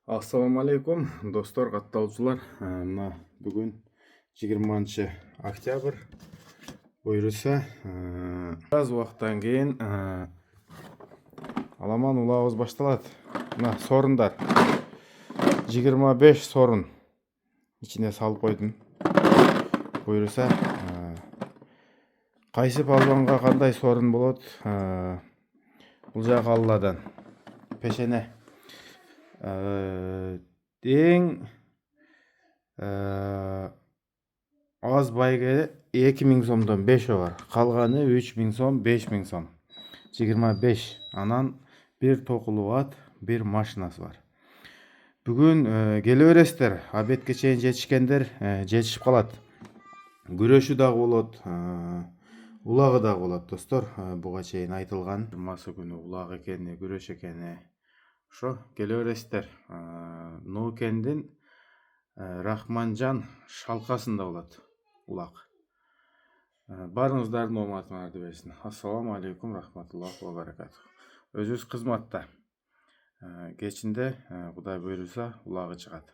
Assalamu алейкум, достор, катталуучулар. Мына бүгүн 20 октябрь. Буюрса, аз убакыттан кийин аламан улабыз башталат. Мына сорундар 25 сорун ичине салып койдум. Буюрса, кайсы палбанга кандай сорун болот? Бул жак Алладан. Пешене эң аз байге 2000 сомдон 5 бар. Калганы 3000 сом, 5000 сом. 25. Анан бир токулу ат, бир машинасы бар. Бүгүн келе бересиздер. Обедке чейин жетишкендер жетишип калат. Күрөшү дагы болот, улагы дагы болот, достор. Буга чейин айтылган. Жумасы күнү улак экени, күрөш экени. Ошо келе бересиздер. Нуукендин Рахманжан шалкасында болот улак. Барыңыздардын ооматыңарды берсин. Ассаламу алейкум рахматуллахи ва баракатух. Өзүбүз кызматта. Кечинде Кудай буйруса улагы чыгат.